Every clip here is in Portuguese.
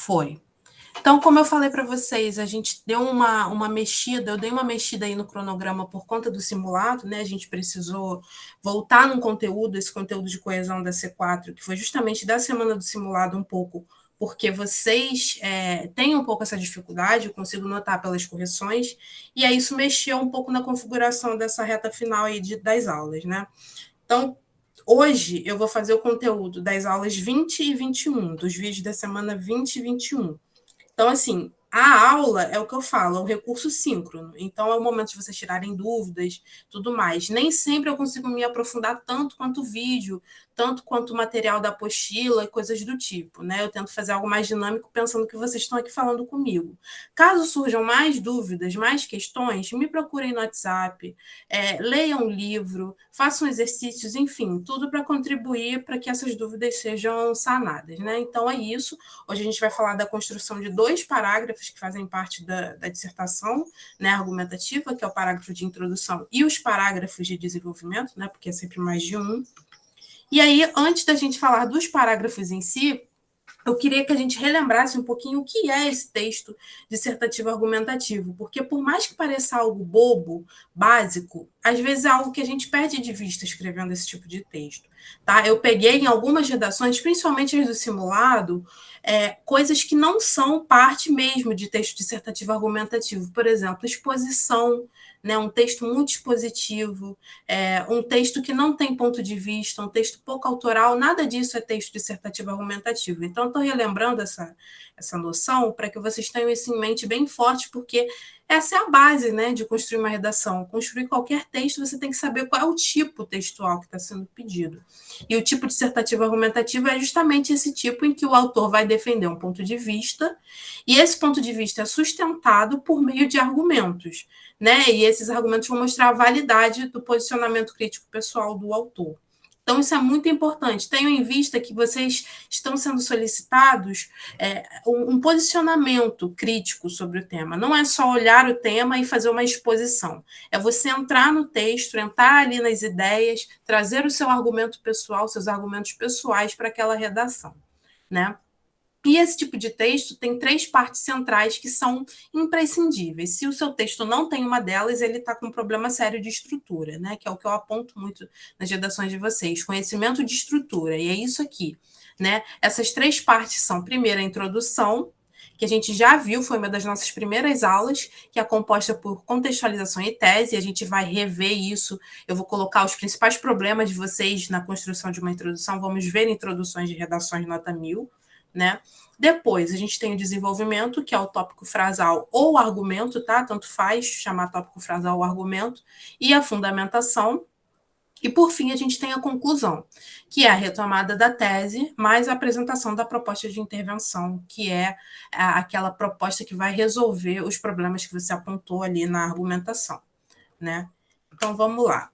Foi. Então, como eu falei para vocês, a gente deu uma mexida, eu dei uma mexida aí no cronograma por conta do simulado, né? A gente precisou voltar num conteúdo, esse conteúdo de coesão da C4, que foi justamente da semana do simulado um pouco, porque vocês têm um pouco essa dificuldade, eu consigo notar pelas correções, e aí isso mexeu um pouco na configuração dessa reta final aí das aulas, né? Então, hoje eu vou fazer o conteúdo das aulas 20 e 21, dos vídeos da semana 20 e 21. Então, assim, a aula é o que eu falo, é um recurso síncrono. Então, é o momento de vocês tirarem dúvidas, tudo mais. Nem sempre eu consigo me aprofundar tanto quanto o vídeo, tanto quanto o material da apostila e coisas do tipo, né? Eu tento fazer algo mais dinâmico pensando que vocês estão aqui falando comigo. Caso surjam mais dúvidas, mais questões, me procurem no WhatsApp, leiam o livro, façam exercícios, enfim, tudo para contribuir para que essas dúvidas sejam sanadas, né? Então, é isso. Hoje a gente vai falar da construção de 2 parágrafos que fazem parte da dissertação, né, argumentativa, que é o parágrafo de introdução e os parágrafos de desenvolvimento, né, porque é sempre mais de um. E aí, antes da gente falar dos parágrafos em si, eu queria que a gente relembrasse um pouquinho o que é esse texto dissertativo argumentativo, porque por mais que pareça algo bobo, básico, às vezes é algo que a gente perde de vista escrevendo esse tipo de texto. Tá? Eu peguei em algumas redações, principalmente as do simulado, coisas que não são parte mesmo de texto dissertativo argumentativo. Por exemplo, exposição, né, um texto muito expositivo, um texto que não tem ponto de vista, um texto pouco autoral, nada disso é texto dissertativo argumentativo. Então, estou relembrando essa noção para que vocês tenham isso em mente bem forte, porque essa é a base, né, de construir uma redação. Construir qualquer texto, você tem que saber qual é o tipo textual que está sendo pedido. E o tipo dissertativo argumentativo é justamente esse tipo em que o autor vai defender um ponto de vista, e esse ponto de vista é sustentado por meio de argumentos, né? E esses argumentos vão mostrar a validade do posicionamento crítico pessoal do autor. Então, isso é muito importante. Tenham em vista que vocês estão sendo solicitados um posicionamento crítico sobre o tema. Não é só olhar o tema e fazer uma exposição. É você entrar no texto, entrar ali nas ideias, trazer o seu argumento pessoal, seus argumentos pessoais para aquela redação, né? E esse tipo de texto tem 3 partes centrais que são imprescindíveis. Se o seu texto não tem uma delas, ele está com um problema sério de estrutura, né? Que é o que eu aponto muito nas redações de vocês, conhecimento de estrutura, e é isso aqui, né? Essas 3 partes são, primeiro, a introdução, que a gente já viu, foi uma das nossas primeiras aulas, que é composta por contextualização e tese, e a gente vai rever isso. Eu vou colocar os principais problemas de vocês na construção de uma introdução, vamos ver introduções de redações nota 1000, né? Depois, a gente tem o desenvolvimento, que é o tópico frasal ou argumento, tá? Tanto faz chamar tópico frasal ou argumento, e a fundamentação. E, por fim, a gente tem a conclusão, que é a retomada da tese, mais a apresentação da proposta de intervenção, que é aquela proposta que vai resolver os problemas que você apontou ali na argumentação, né? Então, vamos lá.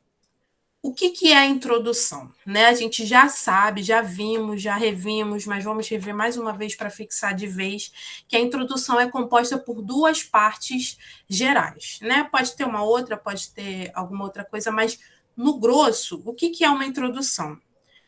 O que é a introdução? Né? A gente já sabe, já vimos, já revimos, mas vamos rever mais uma vez para fixar de vez que a introdução é composta por 2 partes gerais. Né? Pode ter uma outra, pode ter alguma outra coisa, mas no grosso, o que é uma introdução?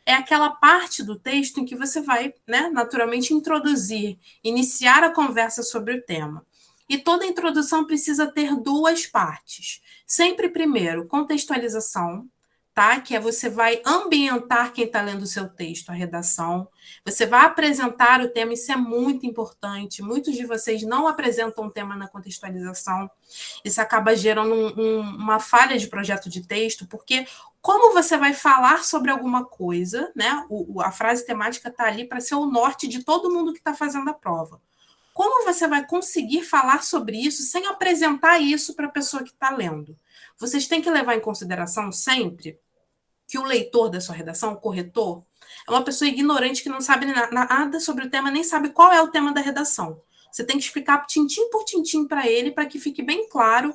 É aquela parte do texto em que você vai, né, naturalmente introduzir, iniciar a conversa sobre o tema. E toda introdução precisa ter 2 partes. Sempre primeiro, contextualização, tá? Que é você vai ambientar quem está lendo o seu texto, a redação. Você vai apresentar o tema, isso é muito importante. Muitos de vocês não apresentam o tema na contextualização. Isso acaba gerando uma falha de projeto de texto, porque como você vai falar sobre alguma coisa, né? A frase temática está ali para ser o norte de todo mundo que está fazendo a prova. Como você vai conseguir falar sobre isso sem apresentar isso para a pessoa que está lendo? Vocês têm que levar em consideração sempre que o leitor da sua redação, o corretor, é uma pessoa ignorante que não sabe nada sobre o tema, nem sabe qual é o tema da redação. Você tem que explicar tintim por tintim para ele, para que fique bem claro,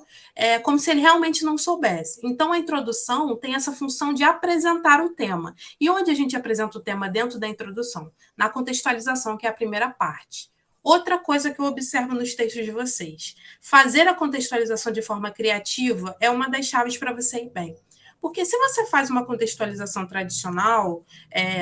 como se ele realmente não soubesse. Então, a introdução tem essa função de apresentar o tema. E onde a gente apresenta o tema dentro da introdução? Na contextualização, que é a primeira parte. Outra coisa que eu observo nos textos de vocês, fazer a contextualização de forma criativa é uma das chaves para você ir bem. Porque se você faz uma contextualização tradicional,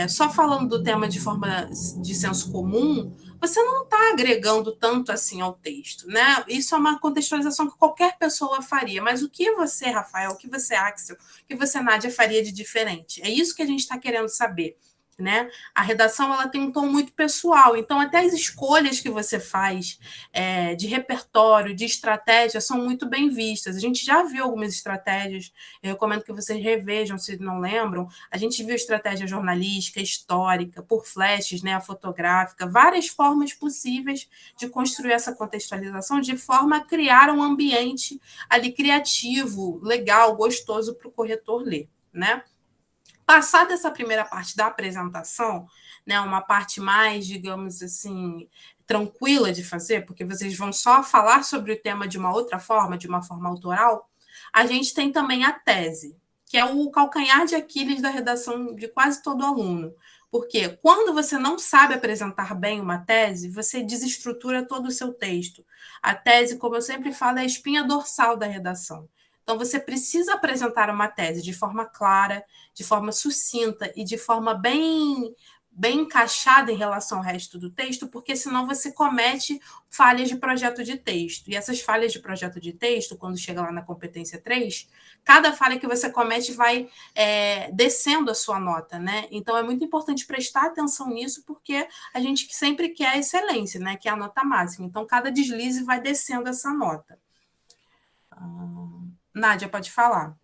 só falando do tema de forma de senso comum, você não está agregando tanto assim ao texto, né? Isso é uma contextualização que qualquer pessoa faria. Mas o que você, Rafael, o que você, Axel, o que você, Nádia, faria de diferente? É isso que a gente está querendo saber. Né? A redação ela tem um tom muito pessoal, então até as escolhas que você faz de repertório, de estratégia, são muito bem vistas. A gente já viu algumas estratégias, eu recomendo que vocês revejam, se não lembram. A gente viu estratégia jornalística, histórica, por flashes, né, a fotográfica, várias formas possíveis de construir essa contextualização de forma a criar um ambiente ali criativo, legal, gostoso para o corretor ler, né? Passada essa primeira parte da apresentação, né, uma parte mais, digamos assim, tranquila de fazer, porque vocês vão só falar sobre o tema de uma outra forma, de uma forma autoral, a gente tem também a tese, que é o calcanhar de Aquiles da redação de quase todo aluno. Porque quando você não sabe apresentar bem uma tese, você desestrutura todo o seu texto. A tese, como eu sempre falo, é a espinha dorsal da redação. Então, você precisa apresentar uma tese de forma clara, de forma sucinta e de forma bem encaixada em relação ao resto do texto, porque senão você comete falhas de projeto de texto. E essas falhas de projeto de texto, quando chega lá na competência 3, cada falha que você comete vai descendo a sua nota, né? Então é muito importante prestar atenção nisso, porque a gente sempre quer a excelência, né? Que é a nota máxima. Então, cada deslize vai descendo essa nota. Nádia, pode falar.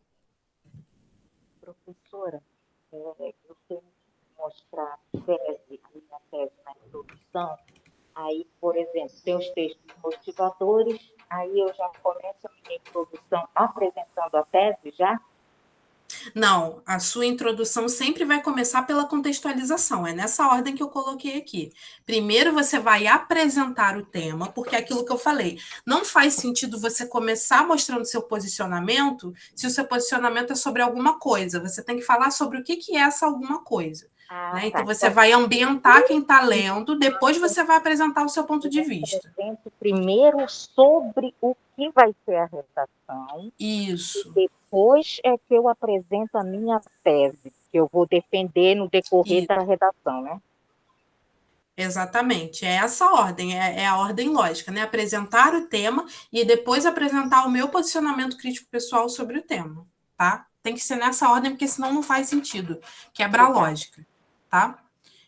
Professora, eu tenho que mostrar tese, a minha tese na introdução. Aí, por exemplo, tem os textos motivadores, aí eu já começo a minha introdução apresentando a tese já? Não, a sua introdução sempre vai começar pela contextualização. É nessa ordem que eu coloquei aqui. Primeiro você vai apresentar o tema, porque é aquilo que eu falei. Não faz sentido você começar mostrando seu posicionamento se o seu posicionamento é sobre alguma coisa. Você tem que falar sobre o que é essa alguma coisa. Né? Então você vai ambientar quem está lendo, depois você vai apresentar o seu ponto de vista. Apresento primeiro sobre o que vai ser a redação. Isso. E depois é que eu apresento a minha tese, que eu vou defender no decorrer da redação, né? Exatamente, é essa ordem, é a ordem lógica, né? Apresentar o tema e depois apresentar o meu posicionamento crítico pessoal sobre o tema, tá? Tem que ser nessa ordem, porque senão não faz sentido, quebra a lógica, tá?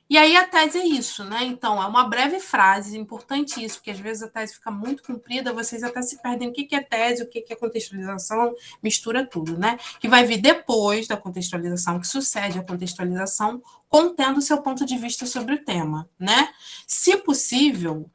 E aí a tese é isso, né? Então, é uma breve frase, importante isso, porque às vezes a tese fica muito comprida, vocês até se perdem o que é tese, o que é contextualização, mistura tudo, né? Que vai vir depois da contextualização, que sucede a contextualização, contendo o seu ponto de vista sobre o tema, né? Se possível,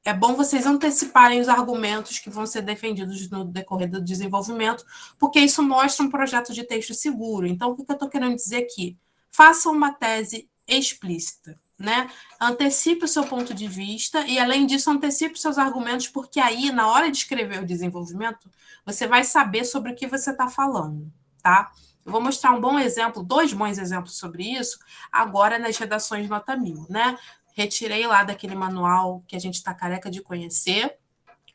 é bom vocês anteciparem os argumentos que vão ser defendidos no decorrer do desenvolvimento, porque isso mostra um projeto de texto seguro. Então, o que eu estou querendo dizer aqui? Faça uma tese explícita, né? Antecipe o seu ponto de vista e, além disso, antecipe os seus argumentos, porque aí, na hora de escrever o desenvolvimento, você vai saber sobre o que você está falando, tá? Eu vou mostrar um bom exemplo, 2 bons exemplos sobre isso, agora nas redações nota 1000, né? Retirei lá daquele manual que a gente está careca de conhecer.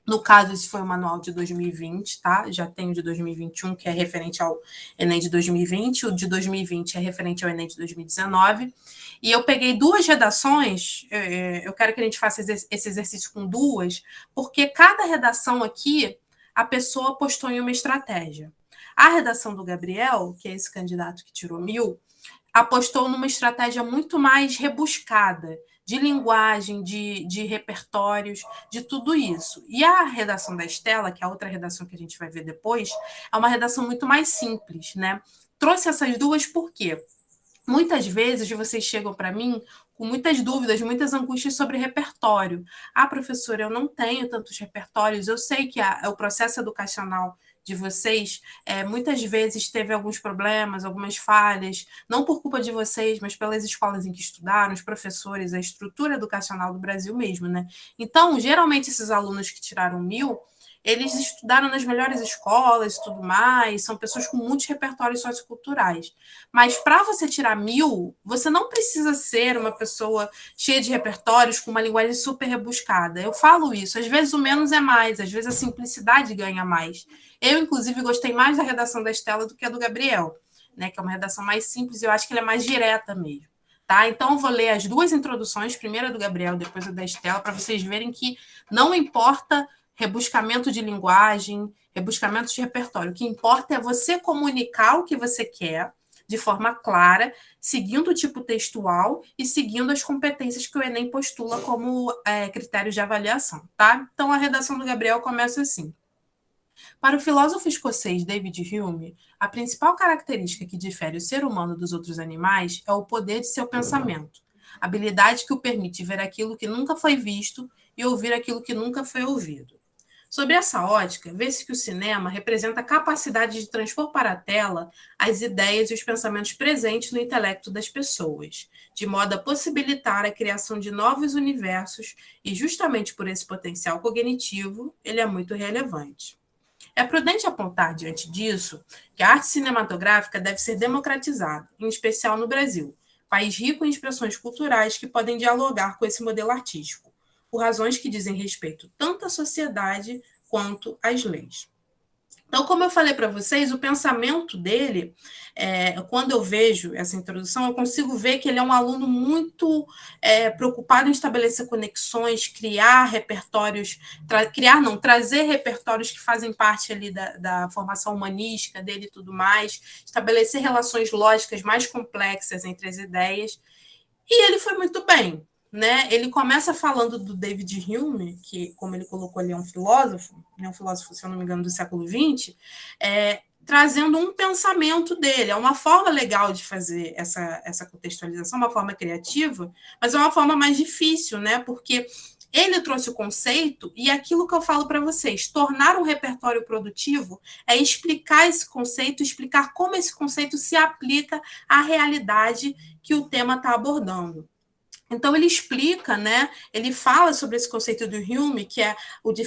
No caso, esse foi o manual de 2020, tá? Já tem o de 2021, que é referente ao Enem de 2020. O de 2020 é referente ao Enem de 2019. E eu peguei 2 redações, eu quero que a gente faça esse exercício com 2, porque cada redação aqui, a pessoa postou em uma estratégia. A redação do Gabriel, que é esse candidato que tirou 1000, apostou numa estratégia muito mais rebuscada, de linguagem, de repertórios, de tudo isso. E a redação da Estela, que é a outra redação que a gente vai ver depois, é uma redação muito mais simples, né? Trouxe essas 2 por quê? Muitas vezes vocês chegam para mim com muitas dúvidas, muitas angústias sobre repertório. Ah, professora, eu não tenho tantos repertórios. Eu sei que o processo educacional de vocês muitas vezes teve alguns problemas, algumas falhas, não por culpa de vocês, mas pelas escolas em que estudaram, os professores, a estrutura educacional do Brasil mesmo, né? Então, geralmente, esses alunos que tiraram 1000, eles estudaram nas melhores escolas e tudo mais, são pessoas com muitos repertórios socioculturais. Mas para você tirar 1000, você não precisa ser uma pessoa cheia de repertórios, com uma linguagem super rebuscada. Eu falo isso, às vezes o menos é mais, às vezes a simplicidade ganha mais. Eu, inclusive, gostei mais da redação da Estela do que a do Gabriel. né, que é uma redação mais simples, e eu acho que ela é mais direta mesmo. Tá? Então, eu vou ler as duas introduções, primeiro a do Gabriel, depois a da Estela, para vocês verem que não importa rebuscamento de linguagem, rebuscamento de repertório. O que importa é você comunicar o que você quer de forma clara, seguindo o tipo textual e seguindo as competências que o Enem postula como critérios de avaliação. Tá? Então, a redação do Gabriel começa assim. Para o filósofo escocês David Hume, a principal característica que difere o ser humano dos outros animais é o poder de seu pensamento, habilidade que o permite ver aquilo que nunca foi visto e ouvir aquilo que nunca foi ouvido. Sobre essa ótica, vê-se que o cinema representa a capacidade de transpor para a tela as ideias e os pensamentos presentes no intelecto das pessoas, de modo a possibilitar a criação de novos universos, e justamente por esse potencial cognitivo, ele é muito relevante. É prudente apontar, diante disso, que a arte cinematográfica deve ser democratizada, em especial no Brasil, país rico em expressões culturais que podem dialogar com esse modelo artístico, por razões que dizem respeito tanto à sociedade quanto às leis. Então, como eu falei para vocês, o pensamento dele, quando eu vejo essa introdução, eu consigo ver que ele é um aluno muito preocupado em estabelecer conexões, criar repertórios, trazer repertórios que fazem parte ali da formação humanística dele e tudo mais, estabelecer relações lógicas mais complexas entre as ideias, e ele foi muito bem. Né? Ele começa falando do David Hume, que, como ele colocou ali, é um filósofo, se eu não me engano, do século XX, trazendo um pensamento dele. É uma forma legal de fazer essa contextualização, uma forma criativa, mas é uma forma mais difícil, né? Porque ele trouxe o conceito, e aquilo que eu falo para vocês, tornar um repertório produtivo é explicar esse conceito, explicar como esse conceito se aplica à realidade que o tema está abordando. Então, ele explica, né? Ele fala sobre esse conceito do Hume, que é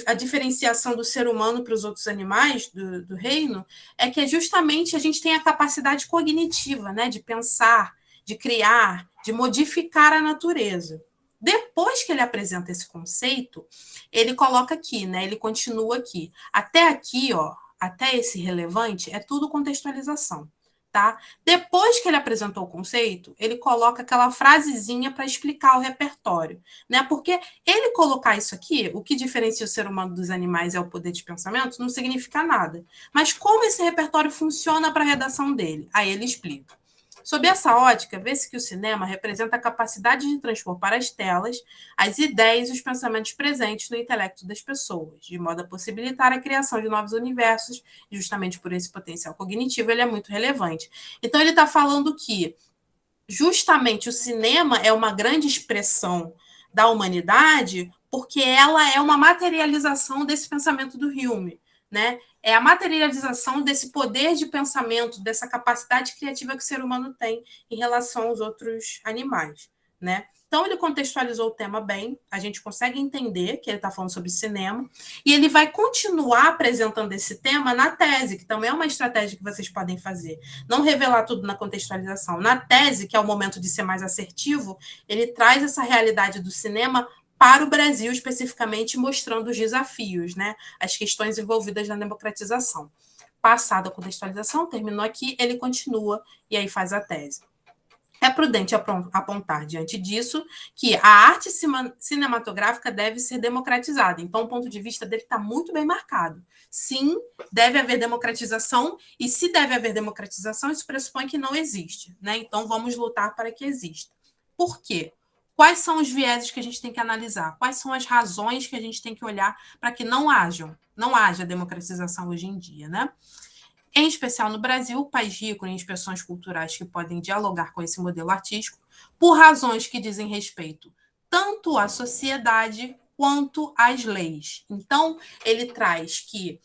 a diferenciação do ser humano para os outros animais do reino, é que justamente a gente tem a capacidade cognitiva, né? De pensar, de criar, de modificar a natureza. Depois que ele apresenta esse conceito, ele coloca aqui, né? Ele continua aqui. Até aqui, ó, até esse relevante, é tudo contextualização. Tá? Depois que ele apresentou o conceito, ele coloca aquela frasezinha para explicar o repertório, né? Porque ele colocar isso aqui, o que diferencia o ser humano dos animais é o poder de pensamento, não significa nada. Mas como esse repertório funciona para a redação dele? Aí ele explica. Sob essa ótica, vê-se que o cinema representa a capacidade de transpor para as telas as ideias e os pensamentos presentes no intelecto das pessoas, de modo a possibilitar a criação de novos universos, e justamente por esse potencial cognitivo ele é muito relevante. Então ele está falando que justamente o cinema é uma grande expressão da humanidade porque ela é uma materialização desse pensamento do Hume, né? É a materialização desse poder de pensamento, dessa capacidade criativa que o ser humano tem em relação aos outros animais, né? Então, ele contextualizou o tema bem, a gente consegue entender que ele está falando sobre cinema, e ele vai continuar apresentando esse tema na tese, que também é uma estratégia que vocês podem fazer. Não revelar tudo na contextualização. Na tese, que é o momento de ser mais assertivo, ele traz essa realidade do cinema para o Brasil, especificamente, mostrando os desafios, né? As questões envolvidas na democratização. Passada a contextualização, terminou aqui, ele continua e aí faz a tese. É prudente apontar, diante disso, que a arte cinematográfica deve ser democratizada. Então, o ponto de vista dele está muito bem marcado. Sim, deve haver democratização, e se deve haver democratização, isso pressupõe que não existe, né? Então, vamos lutar para que exista. Por quê? Quais são os vieses que a gente tem que analisar? Quais são as razões que a gente tem que olhar para que não haja democratização hoje em dia, né? Em especial no Brasil, país rico em expressões culturais que podem dialogar com esse modelo artístico, por razões que dizem respeito tanto à sociedade quanto às leis. Então, ele traz que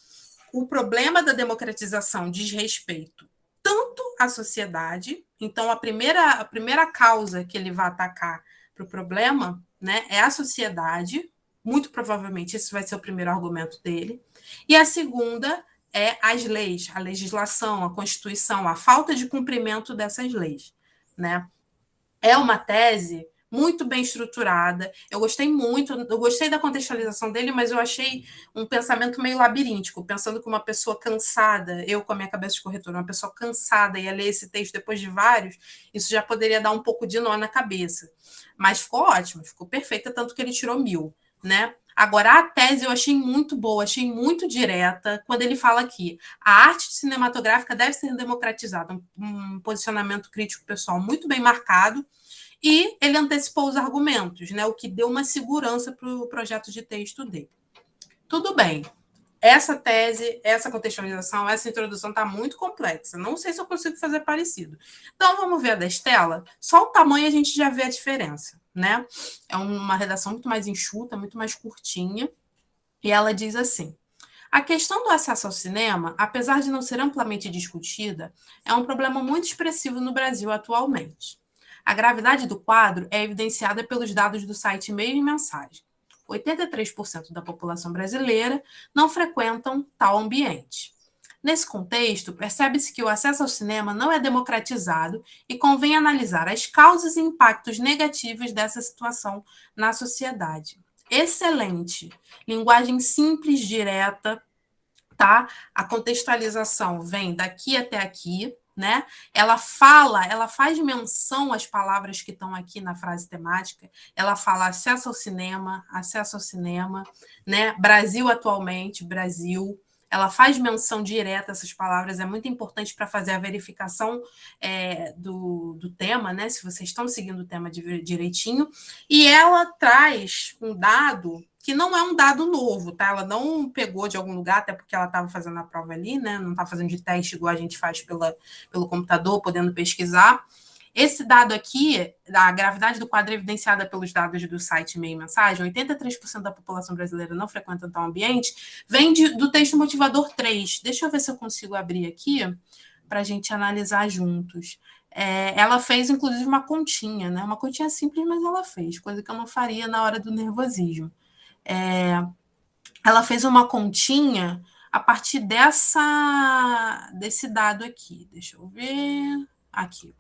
o problema da democratização diz respeito tanto à sociedade, então a primeira causa que ele vai atacar para o problema, né, é a sociedade, muito provavelmente esse vai ser o primeiro argumento dele, e a segunda é as leis, a legislação, a Constituição, a falta de cumprimento dessas leis, né? É uma tese muito bem estruturada. Eu gostei muito, eu gostei da contextualização dele, mas eu achei um pensamento meio labiríntico, pensando que uma pessoa cansada, eu com a minha cabeça de corretora, uma pessoa cansada ia ler esse texto depois de vários, isso já poderia dar um pouco de nó na cabeça. Mas ficou ótimo, ficou perfeita, tanto que ele tirou 1.000, né? Agora, a tese eu achei muito boa, achei muito direta, quando ele fala aqui, a arte cinematográfica deve ser democratizada, um posicionamento crítico pessoal muito bem marcado, e ele antecipou os argumentos, né, o que deu uma segurança para o projeto de texto dele. Tudo bem, essa tese, essa contextualização, essa introdução está muito complexa. Não sei se eu consigo fazer parecido. Então, vamos ver a da Estela. Só o tamanho a gente já vê a diferença, né? É uma redação muito mais enxuta, muito mais curtinha. E ela diz assim: a questão do acesso ao cinema, apesar de não ser amplamente discutida, é um problema muito expressivo no Brasil atualmente. A gravidade do quadro é evidenciada pelos dados do site Meio e Mensagem. 83% da população brasileira não frequentam tal ambiente. Nesse contexto, percebe-se que o acesso ao cinema não é democratizado e convém analisar as causas e impactos negativos dessa situação na sociedade. Excelente. Linguagem simples, direta, tá? A contextualização vem daqui até aqui, né? Ela faz menção às palavras que estão aqui na frase temática. Ela fala acesso ao cinema, né? Brasil atualmente, Brasil. Ela faz menção direta a essas palavras, é muito importante para fazer a verificação do tema, né? Se vocês estão seguindo o tema direitinho. E ela traz um dado que não é um dado novo, tá? Ela não pegou de algum lugar, até porque ela estava fazendo a prova ali, né? Não está fazendo de teste igual a gente faz pelo computador, podendo pesquisar. Esse dado aqui, a gravidade do quadro é evidenciada pelos dados do site Meio Mensagem, 83% da população brasileira não frequenta tal ambiente, vem do texto motivador 3. Deixa eu ver se eu consigo abrir aqui para a gente analisar juntos. Ela fez, inclusive, uma continha, né? Uma continha simples, mas ela fez, coisa que eu não faria na hora do nervosismo. Ela fez uma continha a partir desse dado aqui. Deixa eu ver. Aqui.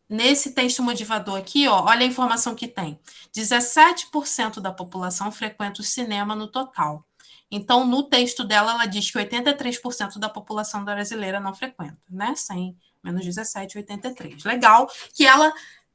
Nesse texto motivador aqui, ó, olha a informação que tem. 17% da população frequenta o cinema no total. Então, no texto dela, ela diz que 83% da população brasileira não frequenta, né? 100 menos 17, 83. Legal que ela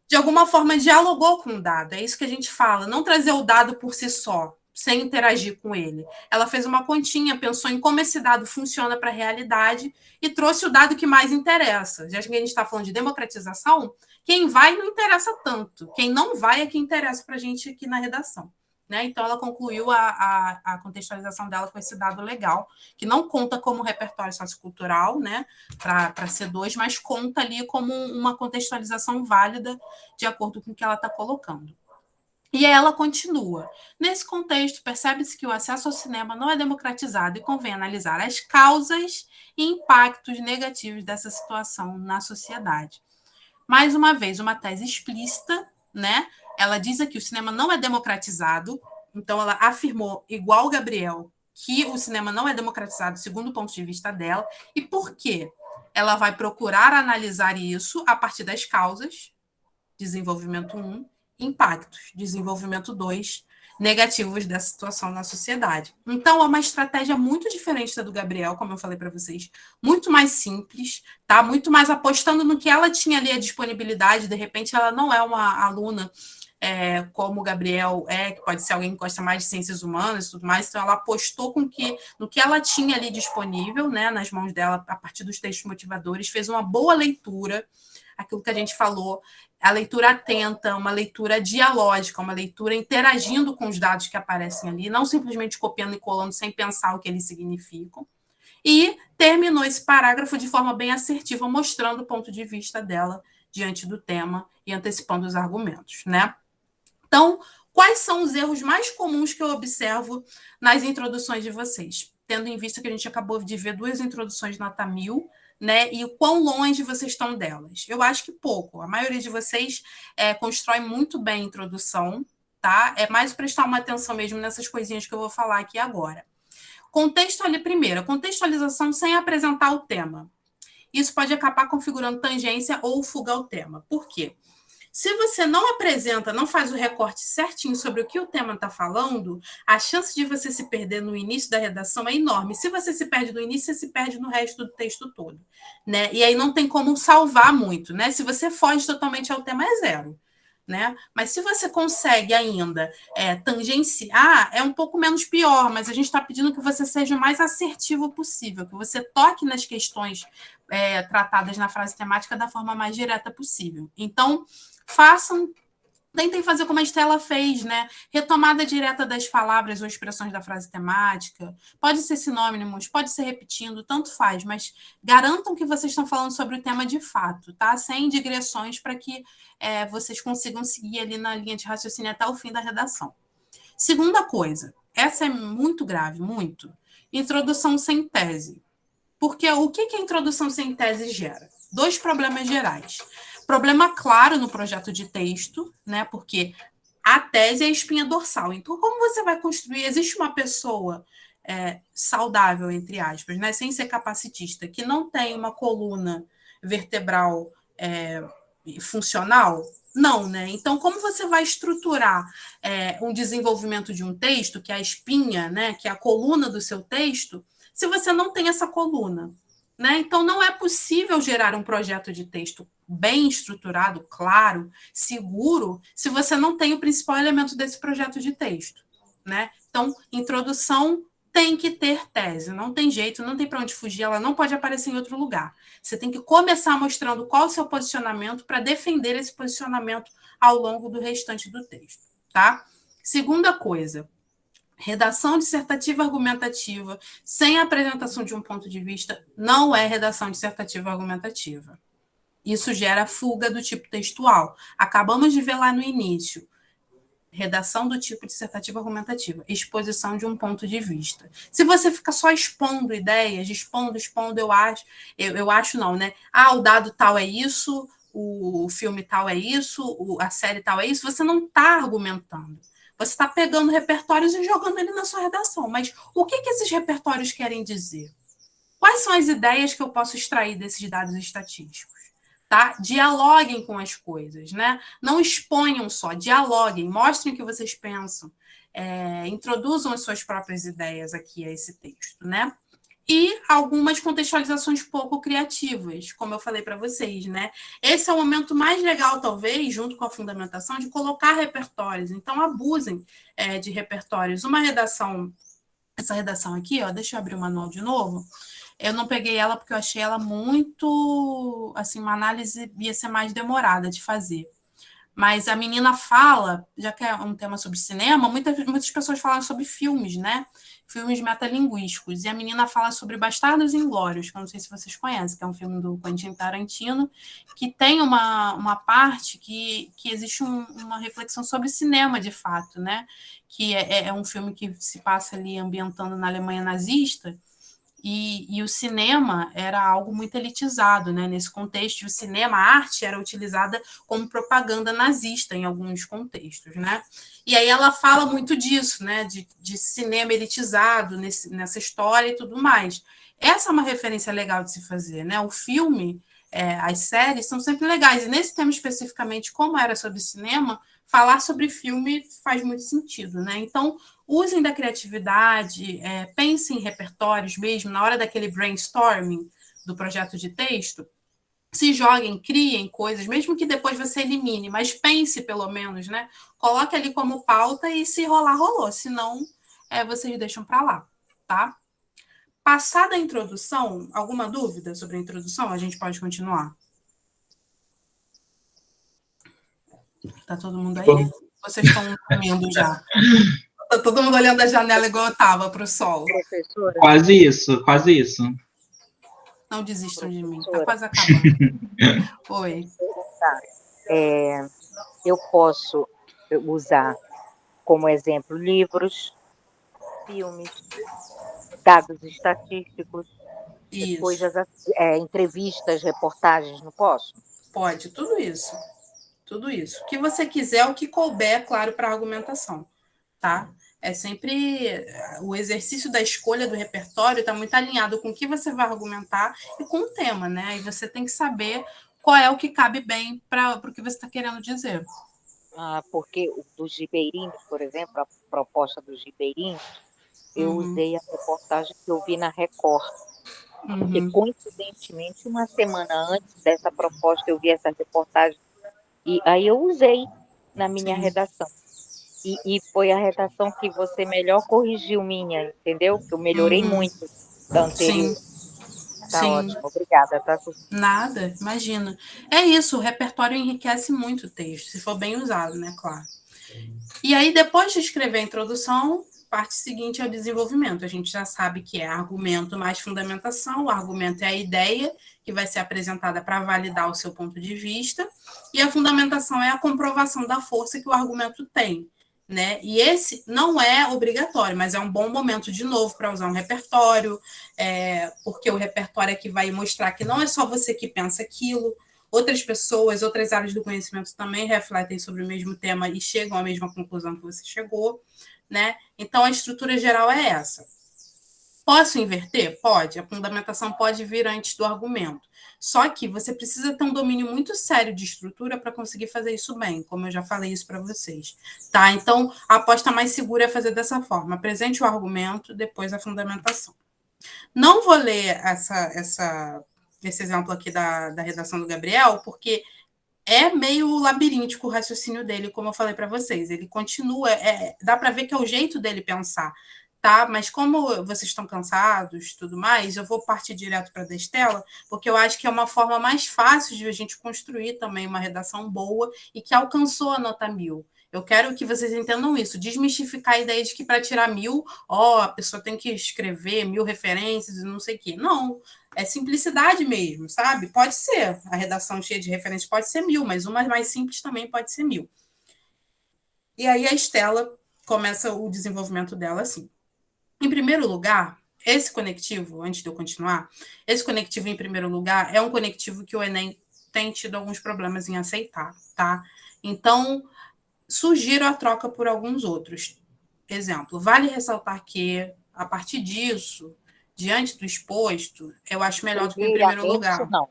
de alguma forma dialogou com o dado. É isso que a gente fala, não trazer o dado por si só, sem interagir com ele. Ela fez uma continha, pensou em como esse dado funciona para a realidade e trouxe o dado que mais interessa. Já que a gente está falando de democratização, quem vai não interessa tanto. Quem não vai é que interessa para a gente aqui na redação. Né? Então, ela concluiu a contextualização dela com esse dado legal, que não conta como repertório sociocultural, né, para C2, mas conta ali como uma contextualização válida de acordo com o que ela está colocando. E aí ela continua. Nesse contexto, percebe-se que o acesso ao cinema não é democratizado e convém analisar as causas e impactos negativos dessa situação na sociedade. Mais uma vez, uma tese explícita, né? Ela diz aqui que o cinema não é democratizado, então ela afirmou, igual o Gabriel, que o cinema não é democratizado segundo o ponto de vista dela. E por quê? Ela vai procurar analisar isso a partir das causas, desenvolvimento 1, impactos, desenvolvimento 2, negativos dessa situação na sociedade. Então, é uma estratégia muito diferente da do Gabriel, como eu falei para vocês, muito mais simples, tá? Muito mais apostando no que ela tinha ali a disponibilidade. De repente, ela não é uma aluna como o Gabriel que pode ser alguém que gosta mais de ciências humanas e tudo mais, então ela apostou no que ela tinha ali disponível, né, nas mãos dela, a partir dos textos motivadores, fez uma boa leitura, aquilo que a gente falou, a leitura atenta, uma leitura dialógica, uma leitura interagindo com os dados que aparecem ali, não simplesmente copiando e colando sem pensar o que eles significam. E terminou esse parágrafo de forma bem assertiva, mostrando o ponto de vista dela diante do tema e antecipando os argumentos, né? Então, quais são os erros mais comuns que eu observo nas introduções de vocês? Tendo em vista que a gente acabou de ver 2 introduções de nota 1000, né? E o quão longe vocês estão delas? Eu acho que pouco. A maioria de vocês constrói muito bem a introdução, tá? É mais prestar uma atenção mesmo nessas coisinhas que eu vou falar aqui agora. Primeiro, contextualização sem apresentar o tema. Isso pode acabar configurando tangência ou fuga ao tema. Por quê? Se você não apresenta, não faz o recorte certinho sobre o que o tema está falando, a chance de você se perder no início da redação é enorme. Se você se perde no início, você se perde no resto do texto todo, né? E aí não tem como salvar muito, né? Se você foge totalmente ao tema, é zero. Né? Mas se você consegue ainda tangenciar, é um pouco menos pior, mas a gente está pedindo que você seja o mais assertivo possível, que você toque nas questões tratadas na frase temática da forma mais direta possível. Então, tentem fazer como a Estela fez, né? Retomada direta das palavras ou expressões da frase temática. Pode ser sinônimos, pode ser repetindo, tanto faz, mas garantam que vocês estão falando sobre o tema de fato, tá? Sem digressões para que vocês consigam seguir ali na linha de raciocínio até o fim da redação. Segunda coisa, essa é muito grave, muito. Introdução sem tese. Porque o que a introdução sem tese gera? 2 problemas gerais. Problema claro no projeto de texto, né? Porque a tese é a espinha dorsal. Então, como você vai construir? Existe uma pessoa saudável, entre aspas, né? Sem ser capacitista, que não tem uma coluna vertebral funcional? Não, né? Então, como você vai estruturar um desenvolvimento de um texto, que é a espinha, né? Que é a coluna do seu texto, se você não tem essa coluna? Né? Então, não é possível gerar um projeto de texto bem estruturado, claro, seguro, se você não tem o principal elemento desse projeto de texto. Né? Então, introdução tem que ter tese, não tem jeito, não tem para onde fugir, ela não pode aparecer em outro lugar. Você tem que começar mostrando qual é o seu posicionamento para defender esse posicionamento ao longo do restante do texto. Tá? Segunda coisa, redação dissertativa argumentativa sem apresentação de um ponto de vista não é redação dissertativa argumentativa. Isso gera fuga do tipo textual. Acabamos de ver lá no início. Redação do tipo dissertativa argumentativa, exposição de um ponto de vista. Se você fica só expondo ideias, expondo, eu acho não, né? O dado tal é isso, o filme tal é isso, a série tal é isso, você não está argumentando. Você está pegando repertórios e jogando ele na sua redação. Mas o que esses repertórios querem dizer? Quais são as ideias que eu posso extrair desses dados estatísticos? Tá? Dialoguem com as coisas, né? Não exponham só, dialoguem, mostrem o que vocês pensam, introduzam as suas próprias ideias aqui a esse texto, né? E algumas contextualizações pouco criativas, como eu falei para vocês, né? Esse é o momento mais legal, talvez, junto com a fundamentação, de colocar repertórios. Então, abusem de repertórios. Essa redação aqui, ó, deixa eu abrir o manual de novo. Eu não peguei ela porque eu achei ela muito, assim, uma análise ia ser mais demorada de fazer. Mas a menina fala, já que é um tema sobre cinema, muitas pessoas falam sobre filmes, né? Filmes metalinguísticos. E a menina fala sobre Bastardos Inglórios, que eu não sei se vocês conhecem, que é um filme do Quentin Tarantino, que tem uma parte que existe uma reflexão sobre cinema, de fato, né? Que é um filme que se passa ali ambientando na Alemanha nazista, e o cinema era algo muito elitizado, né? Nesse contexto, o cinema, a arte era utilizada como propaganda nazista em alguns contextos, né? E aí ela fala muito disso, né? De cinema elitizado nessa história e tudo mais. Essa é uma referência legal de se fazer, né? O filme, as séries são sempre legais. E nesse tema especificamente, como era sobre cinema, falar sobre filme faz muito sentido, né? Então, usem da criatividade, pensem em repertórios mesmo, na hora daquele brainstorming do projeto de texto, se joguem, criem coisas, mesmo que depois você elimine, mas pense pelo menos, né? Coloque ali como pauta e se rolar, rolou, senão vocês deixam para lá, tá? Passada a introdução, alguma dúvida sobre a introdução? A gente pode continuar? Tá todo mundo aí? Vocês estão dormindo já? Tá todo mundo olhando a janela igual eu estava para o sol. Professora? Quase isso, quase isso. Não desistam de mim, tá quase acabando. Oi. Eu posso usar como exemplo livros, filmes, dados estatísticos, Isso. coisas, entrevistas, reportagens, não posso? Pode, tudo isso. Tudo isso. O que você quiser, o que couber, claro, para a argumentação, tá? É sempre o exercício da escolha do repertório está muito alinhado com o que você vai argumentar e com o tema, né? E você tem que saber qual é o que cabe bem para o que você está querendo dizer. Porque o dos ribeirinhos, por exemplo, a proposta dos ribeirinhos, eu usei a reportagem que eu vi na Record, porque coincidentemente, uma semana antes dessa proposta, eu vi essa reportagem, e aí eu usei na minha Sim, redação. E foi a redação que você melhor corrigiu minha, entendeu? Que eu melhorei muito da sim, anterior. Tá sim. ótimo, obrigada, tá? Nada, imagina. É isso, o repertório enriquece muito o texto, se for bem usado, né, claro. E aí, depois de escrever a introdução, parte seguinte é o desenvolvimento. A gente já sabe que é argumento mais fundamentação. O argumento é a ideia que vai ser apresentada para validar o seu ponto de vista. E a fundamentação é a comprovação da força que o argumento tem. Né? E esse não é obrigatório, mas é um bom momento, de novo, para usar um repertório, porque o repertório é que vai mostrar que não é só você que pensa aquilo, outras pessoas, outras áreas do conhecimento também refletem sobre o mesmo tema e chegam à mesma conclusão que você chegou, né? Então a estrutura geral é essa. Posso inverter? Pode. A fundamentação pode vir antes do argumento. Só que você precisa ter um domínio muito sério de estrutura para conseguir fazer isso bem, como eu já falei isso para vocês. Tá? Então, a aposta mais segura é fazer dessa forma. Apresente o argumento, depois a fundamentação. Não vou ler esse exemplo aqui da redação do Gabriel, porque é meio labiríntico o raciocínio dele, como eu falei para vocês. Ele continua, dá para ver que é o jeito dele pensar, tá? Mas como vocês estão cansados, tudo mais, eu vou partir direto para a Destela, porque eu acho que é uma forma mais fácil de a gente construir também uma redação boa e que alcançou a nota 1000. Eu quero que vocês entendam isso, desmistificar a ideia de que para tirar 1000, a pessoa tem que escrever 1000 referências e não sei o quê. Não, é simplicidade mesmo, sabe? Pode ser. A redação cheia de referências pode ser 1000, mas uma mais simples também pode ser 1000. E aí a Estela começa o desenvolvimento dela assim. Em primeiro lugar, esse conectivo, antes de eu continuar, esse conectivo, em primeiro lugar, é um conectivo que o Enem tem tido alguns problemas em aceitar, tá? Então, sugiro a troca por alguns outros. Exemplo, vale ressaltar que, a partir disso, diante do exposto, eu acho melhor do que em primeiro Primeiramente, lugar. não.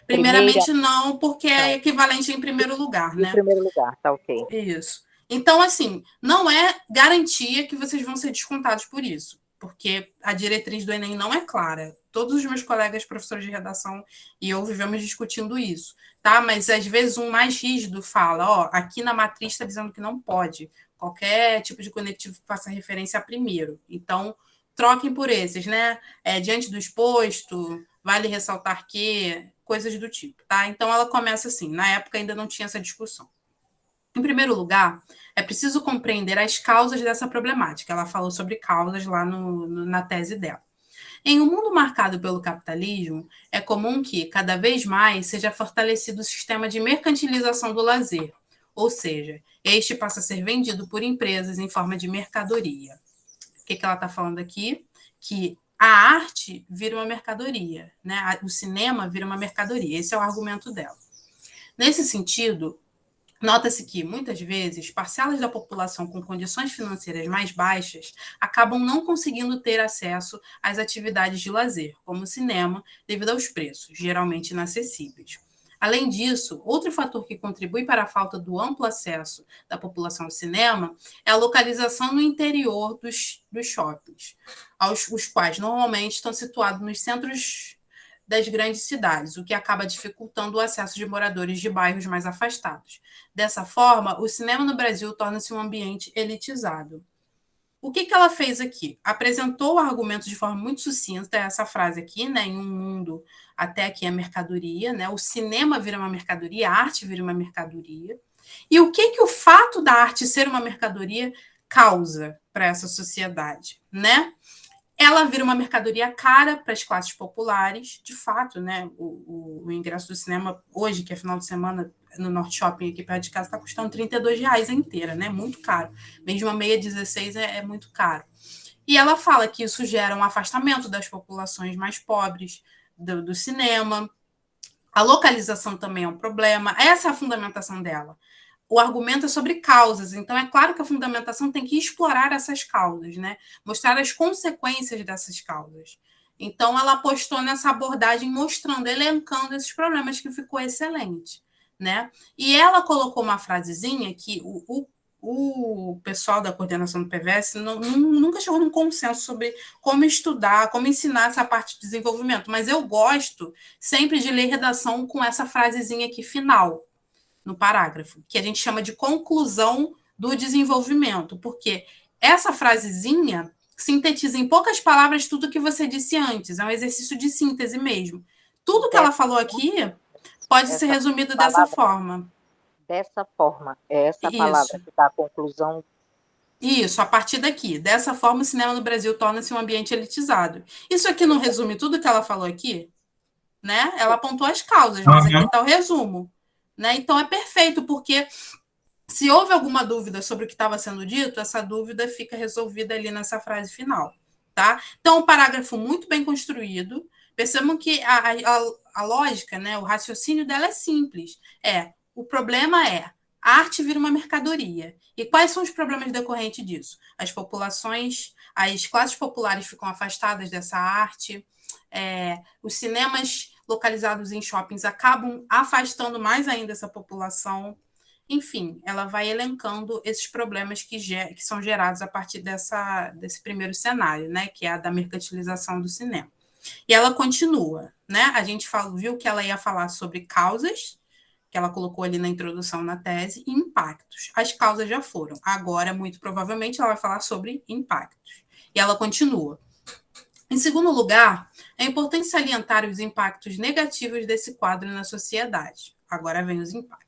Primeira, Primeiramente, não, porque é não. equivalente em primeiro lugar, E o né? primeiro lugar, tá ok. Isso. Então, assim, não é garantia que vocês vão ser descontados por isso, porque a diretriz do Enem não é clara. Todos os meus colegas professores de redação e eu vivemos discutindo isso, tá? Mas às vezes um mais rígido fala, ó, aqui na matriz está dizendo que não pode qualquer tipo de conectivo que faça referência a primeiro. Então, troquem por esses, né? Diante do exposto, vale ressaltar que coisas do tipo, tá? Então ela começa assim. Na época ainda não tinha essa discussão. Em primeiro lugar, é preciso compreender as causas dessa problemática. Ela falou sobre causas lá na tese dela. Em um mundo marcado pelo capitalismo, é comum que, cada vez mais, seja fortalecido o sistema de mercantilização do lazer, ou seja, este passa a ser vendido por empresas em forma de mercadoria. O que ela está falando aqui? Que a arte vira uma mercadoria, né? O cinema vira uma mercadoria. Esse é o argumento dela. Nesse sentido, nota-se que, muitas vezes, parcelas da população com condições financeiras mais baixas acabam não conseguindo ter acesso às atividades de lazer, como o cinema, devido aos preços, geralmente inacessíveis. Além disso, outro fator que contribui para a falta do amplo acesso da população ao cinema é a localização no interior dos shoppings, os quais normalmente estão situados nos centros das grandes cidades, o que acaba dificultando o acesso de moradores de bairros mais afastados. Dessa forma, o cinema no Brasil torna-se um ambiente elitizado. O que ela fez aqui? Apresentou o argumento de forma muito sucinta, essa frase aqui, né? Em um mundo até aqui é mercadoria, né? O cinema vira uma mercadoria, a arte vira uma mercadoria. E o que o fato da arte ser uma mercadoria causa para essa sociedade, né? Ela vira uma mercadoria cara para as classes populares, de fato, né? O ingresso do cinema hoje, que é final de semana no Norte Shopping aqui perto de casa, está custando R$ 32 a inteira, né? Muito caro. Mesmo a meia 16 é muito caro. E ela fala que isso gera um afastamento das populações mais pobres do cinema. A localização também é um problema. Essa é a fundamentação dela. O argumento é sobre causas, então é claro que a fundamentação tem que explorar essas causas, né? Mostrar as consequências dessas causas. Então, ela apostou nessa abordagem mostrando, elencando esses problemas, que ficou excelente, né? E ela colocou uma frasezinha que o pessoal da coordenação do PVS nunca chegou num consenso sobre como estudar, como ensinar essa parte de desenvolvimento, mas eu gosto sempre de ler redação com essa frasezinha aqui final, no parágrafo, que a gente chama de conclusão do desenvolvimento, porque essa frasezinha sintetiza em poucas palavras tudo que você disse antes, é um exercício de síntese mesmo. Tudo que ela falou aqui pode ser resumido dessa forma. Dessa forma, é essa palavra Isso. que dá a conclusão. Isso, a partir daqui. Dessa forma, o cinema no Brasil torna-se um ambiente elitizado. Isso aqui não resume tudo que ela falou aqui? Né? Ela apontou as causas, mas aqui está o resumo. Né? Então, é perfeito, porque se houve alguma dúvida sobre o que estava sendo dito, essa dúvida fica resolvida ali nessa frase final. Tá? Então, um parágrafo muito bem construído. Percebam que a lógica, né, o raciocínio dela é simples. O problema é a arte vira uma mercadoria. E quais são os problemas decorrentes disso? As populações, as classes populares ficam afastadas dessa arte, os cinemas localizados em shoppings acabam afastando mais ainda essa população. Enfim, ela vai elencando esses problemas que são gerados a partir desse primeiro cenário, né, que é a da mercantilização do cinema. E ela continua, né? A gente viu que ela ia falar sobre causas, que ela colocou ali na introdução na tese, e impactos. As causas já foram. Agora, muito provavelmente, ela vai falar sobre impactos. E ela continua. Em segundo lugar, é importante salientar os impactos negativos desse quadro na sociedade. Agora vem os impactos.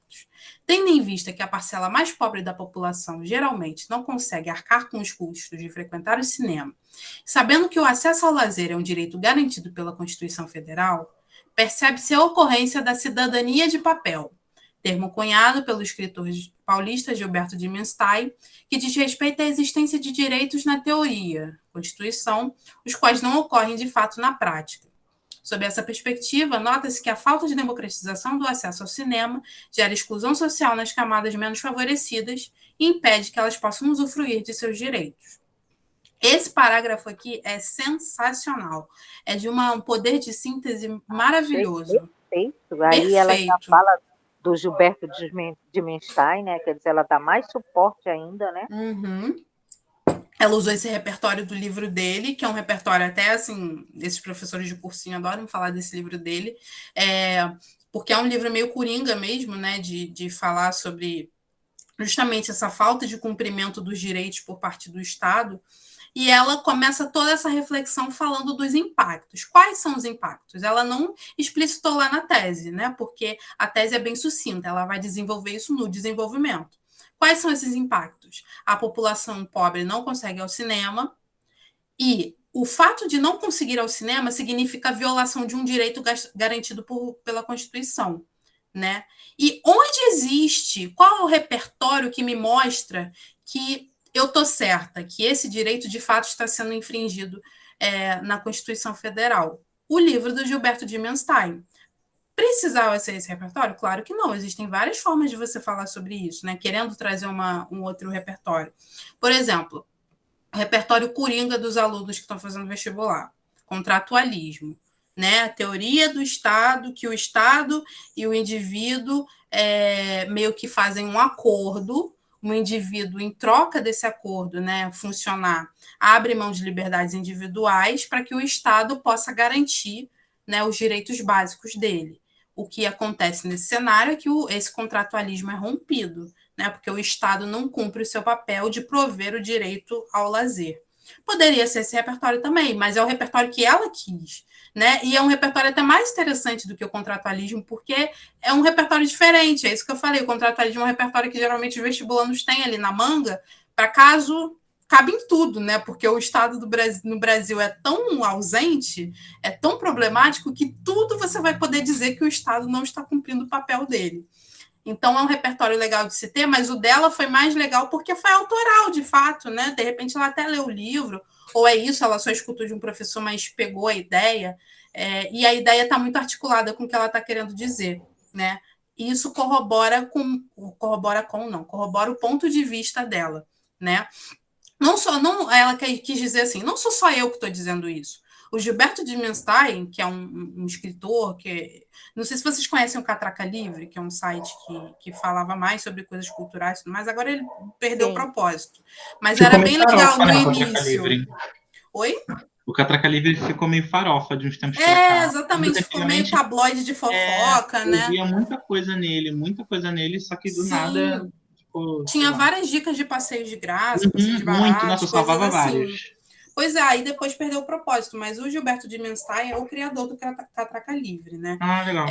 Tendo em vista que a parcela mais pobre da população geralmente não consegue arcar com os custos de frequentar o cinema, sabendo que o acesso ao lazer é um direito garantido pela Constituição Federal, percebe-se a ocorrência da cidadania de papel, termo cunhado pelo escritor paulista Gilberto de Menstein, que diz respeito à existência de direitos na teoria, Constituição, os quais não ocorrem de fato na prática. Sob essa perspectiva, nota-se que a falta de democratização do acesso ao cinema gera exclusão social nas camadas menos favorecidas e impede que elas possam usufruir de seus direitos. Esse parágrafo aqui é sensacional. É de um poder de síntese maravilhoso. Perfeito. Aí ela já fala do Gilberto de Menstein, né? Quer dizer, ela dá mais suporte ainda, né? Uhum. Ela usou esse repertório do livro dele, que é um repertório até, assim, esses professores de cursinho adoram falar desse livro dele, porque é um livro meio coringa mesmo, né, de falar sobre justamente essa falta de cumprimento dos direitos por parte do Estado, e ela começa toda essa reflexão falando dos impactos. Quais são os impactos? Ela não explicitou lá na tese, né, porque a tese é bem sucinta, ela vai desenvolver isso no desenvolvimento. Quais são esses impactos? A população pobre não consegue ir ao cinema e o fato de não conseguir ir ao cinema significa a violação de um direito garantido pela Constituição, né? E onde existe, qual é o repertório que me mostra que eu estou certa, que esse direito de fato está sendo infringido na Constituição Federal? O livro do Gilberto de Menstein. Precisava ser esse repertório? Claro que não. Existem várias formas de você falar sobre isso, né? Querendo trazer um outro repertório. Por exemplo, o repertório coringa dos alunos que estão fazendo vestibular. Contratualismo. Né? A teoria do Estado, que o Estado e o indivíduo meio que fazem um acordo, o indivíduo, em troca desse acordo, né, funcionar, abre mão de liberdades individuais para que o Estado possa garantir, né, os direitos básicos dele. O que acontece nesse cenário é que esse contratualismo é rompido, né, porque o Estado não cumpre o seu papel de prover o direito ao lazer. Poderia ser esse repertório também, mas é o repertório que ela quis, né? E é um repertório até mais interessante do que o contratualismo, porque é um repertório diferente, é isso que eu falei, o contratualismo é um repertório que geralmente os vestibulandos têm ali na manga, para caso cabe em tudo, né? Porque o Estado no Brasil é tão ausente, é tão problemático, que tudo você vai poder dizer que o Estado não está cumprindo o papel dele. Então é um repertório legal de se ter, mas o dela foi mais legal porque foi autoral, de fato, né? De repente ela até leu o livro, ou é isso, ela só escutou de um professor, mas pegou a ideia, e a ideia está muito articulada com o que ela está querendo dizer, né? E isso corrobora o ponto de vista dela, né? Não ela quis dizer assim, não sou só eu que estou dizendo isso. O Gilberto Dimenstein, que é um escritor, não sei se vocês conhecem o Catraca Livre, que é um site que falava mais sobre coisas culturais, mas agora ele perdeu o Sim. propósito. Mas Ficou era meio bem legal farofa, no né, o Catraca início. Livre. Oi? O Catraca Livre ficou meio farofa de uns tempos pra cá. Exatamente, ficou meio Antigamente, tabloide de fofoca, eu né? via muita coisa nele, só que do nada, Sim. tipo, sei Tinha lá. várias dicas de passeios de graça, passeios Muito, nossa, baratos, eu coisas salvava assim. vários. Pois é, aí depois perdeu o propósito, mas o Gilberto Dimenstein é o criador do Catraca Livre, né? Ah, legal.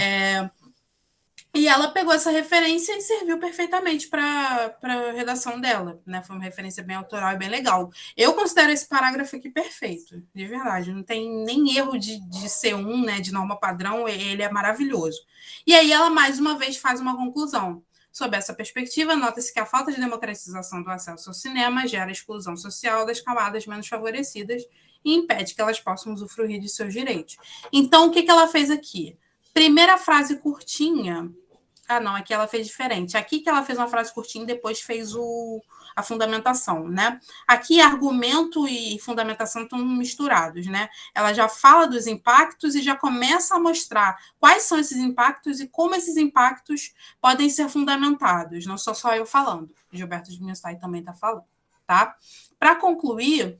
E ela pegou essa referência e serviu perfeitamente para a redação dela, né? Foi uma referência bem autoral e bem legal. Eu considero esse parágrafo aqui perfeito, de verdade. Não tem nem erro de ser né? De norma padrão, ele é maravilhoso. E aí ela, mais uma vez, faz uma conclusão. Sob essa perspectiva, nota-se que a falta de democratização do acesso ao cinema gera exclusão social das camadas menos favorecidas e impede que elas possam usufruir de seus direitos. Então, o que ela fez aqui? Primeira frase curtinha. Ah, não, aqui ela fez diferente. Aqui que ela fez uma frase curtinha e depois fez a fundamentação, né? Aqui argumento e fundamentação estão misturados, né? Ela já fala dos impactos e já começa a mostrar quais são esses impactos e como esses impactos podem ser fundamentados. Não sou só eu falando, Gilberto de Minstein também está falando, tá? Para concluir,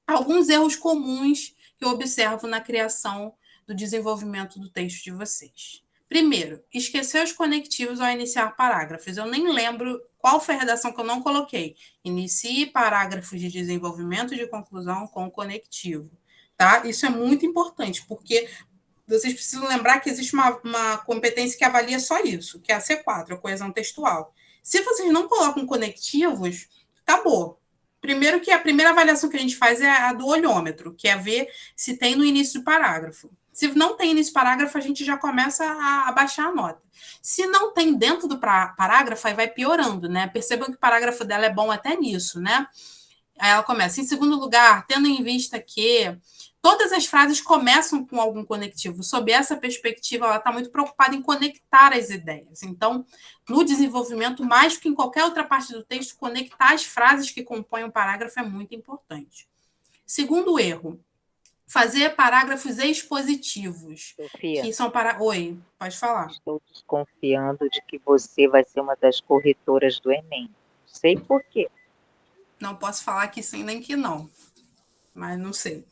alguns erros comuns que eu observo na criação do desenvolvimento do texto de vocês. Primeiro, esquecer os conectivos ao iniciar parágrafos. Eu nem lembro qual foi a redação que eu não coloquei. Inicie parágrafos de desenvolvimento de conclusão com conectivo. Tá? Isso é muito importante, porque vocês precisam lembrar que existe uma competência que avalia só isso, que é a C4, a coesão textual. Se vocês não colocam conectivos, acabou. Primeiro que a primeira avaliação que a gente faz é a do olhômetro, que é ver se tem no início do parágrafo. Se não tem nesse parágrafo, a gente já começa a baixar a nota. Se não tem dentro do parágrafo, aí vai piorando, né? Percebam que o parágrafo dela é bom até nisso, né? Aí ela começa, em segundo lugar, tendo em vista que todas as frases começam com algum conectivo. Sob essa perspectiva, ela está muito preocupada em conectar as ideias. Então, no desenvolvimento, mais do que em qualquer outra parte do texto, conectar as frases que compõem o parágrafo é muito importante. Segundo erro, fazer parágrafos expositivos, Sofia, que são para... Oi, pode falar. estou desconfiando de que você vai ser uma das corretoras do Enem. Não sei por quê. Não posso falar que sim nem que não, mas não sei.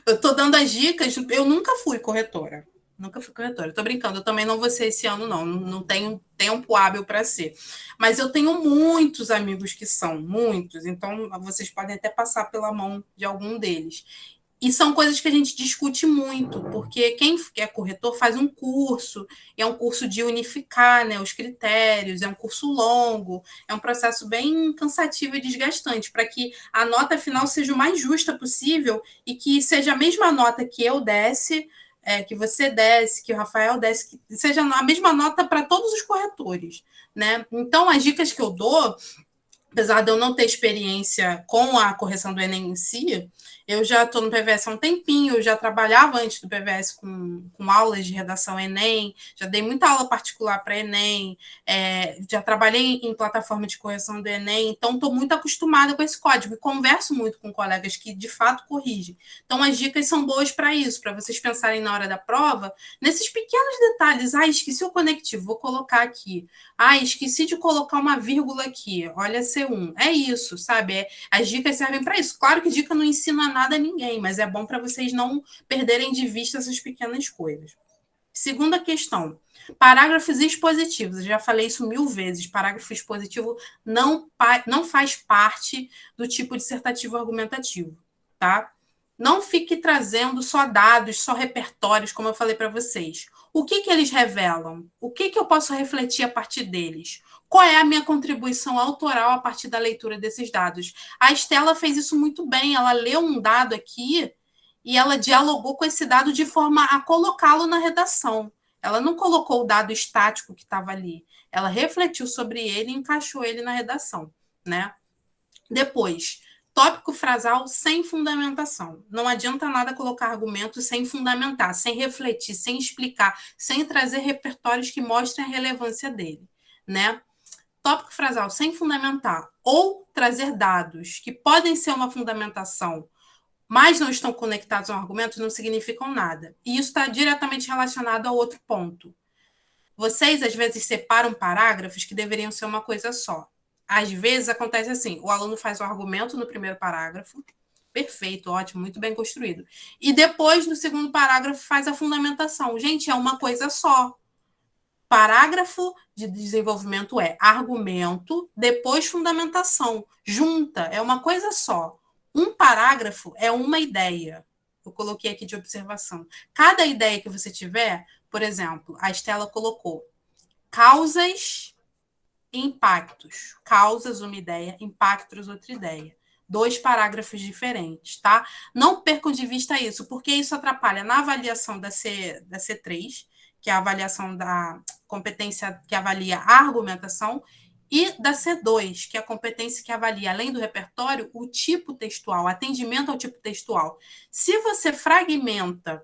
Eu estou dando as dicas, eu nunca fui corretora. Nunca fui corretora. Estou brincando, eu também não vou ser esse ano, não. Não tenho tempo hábil para ser. Mas eu tenho muitos amigos que são, muitos. Então, vocês podem até passar pela mão de algum deles. E são coisas que a gente discute muito, porque quem é corretor faz um curso, é um curso de unificar, né, os critérios, é um curso longo, é um processo bem cansativo e desgastante, para que a nota final seja o mais justa possível e que seja a mesma nota que eu desse, que você desse, que o Rafael desse, que seja a mesma nota para todos os corretores, né? Então, as dicas que eu dou, apesar de eu não ter experiência com a correção do Enem em si, eu já estou no PVS há um tempinho, eu já trabalhava antes do PVS com aulas de redação Enem, já dei muita aula particular para Enem, já trabalhei em plataforma de correção do Enem, então estou muito acostumada com esse código e converso muito com colegas que de fato corrigem. Então as dicas são boas para isso, para vocês pensarem na hora da prova, nesses pequenos detalhes. Ah, esqueci o conectivo, vou colocar aqui. Ah, esqueci de colocar uma vírgula aqui. Olha, C1. É isso, sabe? As dicas servem para isso. Claro que dica não ensina nada a ninguém, mas é bom para vocês não perderem de vista essas pequenas coisas. Segunda questão. Parágrafos expositivos. Eu já falei isso 1000 vezes. Parágrafo expositivo não faz parte do tipo dissertativo argumentativo, tá? Não fique trazendo só dados, só repertórios, como eu falei para vocês. O que eles revelam? O que eu posso refletir a partir deles? Qual é a minha contribuição autoral a partir da leitura desses dados? A Estela fez isso muito bem. Ela leu um dado aqui e ela dialogou com esse dado de forma a colocá-lo na redação. Ela não colocou o dado estático que estava ali. Ela refletiu sobre ele e encaixou ele na redação, né? Depois, tópico frasal sem fundamentação. Não adianta nada colocar argumentos sem fundamentar, sem refletir, sem explicar, sem trazer repertórios que mostrem a relevância dele, né? Tópico frasal sem fundamentar ou trazer dados que podem ser uma fundamentação, mas não estão conectados a um argumento, não significam nada. E isso está diretamente relacionado a outro ponto. Vocês, às vezes, separam parágrafos que deveriam ser uma coisa só. Às vezes, acontece assim, o aluno faz o argumento no primeiro parágrafo, perfeito, ótimo, muito bem construído. E depois, no segundo parágrafo, faz a fundamentação. Gente, é uma coisa só. Parágrafo de desenvolvimento é argumento, depois fundamentação. Junta, é uma coisa só. Um parágrafo é uma ideia. Eu coloquei aqui de observação. Cada ideia que você tiver, por exemplo, a Estela colocou causas e impactos. Causas, uma ideia, impactos, outra ideia. 2 parágrafos diferentes, tá? Não percam de vista isso, porque isso atrapalha na avaliação da C3, que é a avaliação da competência que avalia a argumentação, e da C2, que é a competência que avalia, além do repertório, o tipo textual, atendimento ao tipo textual. Se você fragmenta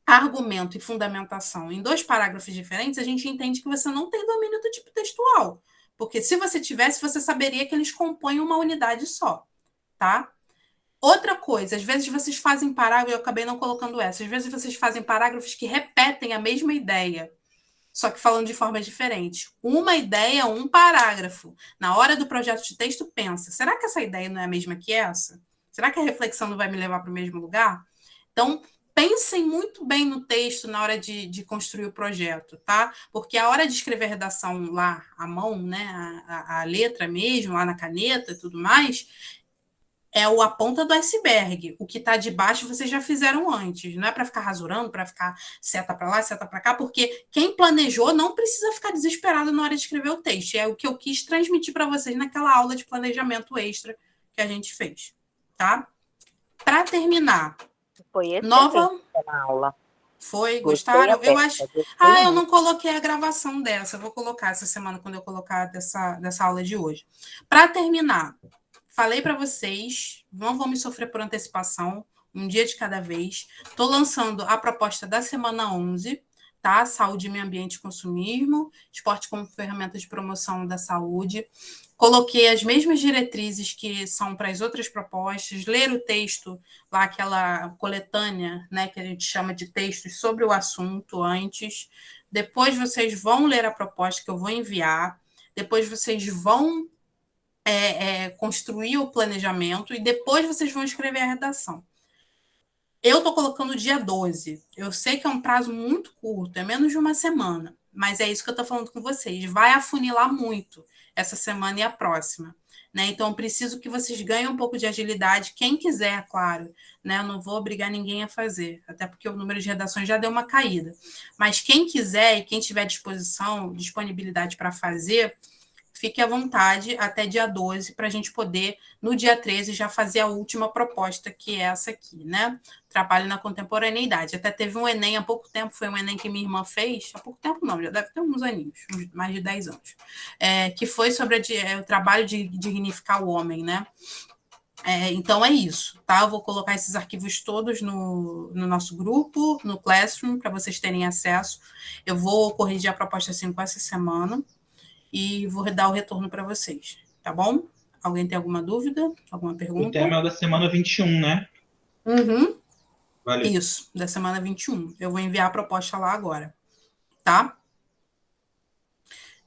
argumento e fundamentação em 2 parágrafos diferentes, a gente entende que você não tem domínio do tipo textual. Porque se você tivesse, você saberia que eles compõem uma unidade só, tá? Outra coisa, às vezes vocês fazem parágrafos, eu acabei não colocando essa, às vezes vocês fazem parágrafos que repetem a mesma ideia, só que falando de forma diferente. Uma ideia, um parágrafo. Na hora do projeto de texto, pensa, será que essa ideia não é a mesma que essa? Será que a reflexão não vai me levar para o mesmo lugar? Então, pensem muito bem no texto na hora de construir o projeto, tá? Porque a hora de escrever a redação lá à mão, né, a letra mesmo, lá na caneta e tudo mais, é a ponta do iceberg. O que está de baixo vocês já fizeram antes. Não é para ficar rasurando, para ficar seta para lá, seta para cá, porque quem planejou não precisa ficar desesperado na hora de escrever o texto. É o que eu quis transmitir para vocês naquela aula de planejamento extra que a gente fez, tá? Para terminar, Foi excelente nova na aula. Foi? Gostei Gostaram? até, Eu acho. gostei Eu muito. não coloquei a gravação dessa. Eu vou colocar essa semana quando eu colocar dessa aula de hoje. Para terminar, falei para vocês, não vamos sofrer por antecipação, um dia de cada vez. Estou lançando a proposta da semana 11, tá? Saúde, meio ambiente e consumismo, esporte como ferramenta de promoção da saúde. Coloquei as mesmas diretrizes que são para as outras propostas, ler o texto, lá aquela coletânea, né, que a gente chama de textos sobre o assunto antes. Depois vocês vão ler a proposta que eu vou enviar, depois vocês vão construir o planejamento e depois vocês vão escrever a redação. Eu estou colocando o dia 12. Eu sei que é um prazo muito curto, é menos de uma semana, mas é isso que eu estou falando com vocês. Vai afunilar muito essa semana e a próxima, né? Então, eu preciso que vocês ganhem um pouco de agilidade. Quem quiser, claro, né? Eu não vou obrigar ninguém a fazer, até porque o número de redações já deu uma caída. Mas quem quiser e quem tiver disponibilidade para fazer, fique à vontade até dia 12 para a gente poder, no dia 13, já fazer a última proposta, que é essa aqui, né? Trabalho na contemporaneidade. Até teve um Enem há pouco tempo, foi um Enem que minha irmã fez, há pouco tempo não, já deve ter uns aninhos, mais de 10 anos, que foi sobre o trabalho de dignificar o homem, né? Então é isso, tá? Eu vou colocar esses arquivos todos no nosso grupo, no Classroom, para vocês terem acesso. Eu vou corrigir a proposta 5 essa semana e vou dar o retorno para vocês, tá bom? Alguém tem alguma dúvida? Alguma pergunta? O tema é o da semana 21, né? Uhum. Valeu. Isso, da semana 21. Eu vou enviar a proposta lá agora, tá?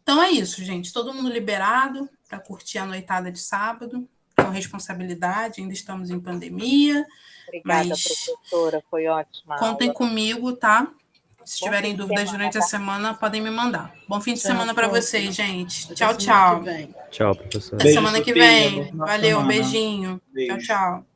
Então é isso, gente. Todo mundo liberado para curtir a noitada de sábado, com responsabilidade, ainda estamos em pandemia. Obrigada, professora, foi ótima. Contem aula. comigo, tá? Se Bom tiverem fim de dúvidas semana, durante a tá? semana, podem me mandar. Bom fim de Tchau, semana para tchau. vocês, gente. Até Tchau, semana tchau. que vem. Tchau, professor. Até Beijo, semana que Sofia. vem. Boa final de Valeu, um semana. beijinho. Beijo. Tchau, tchau.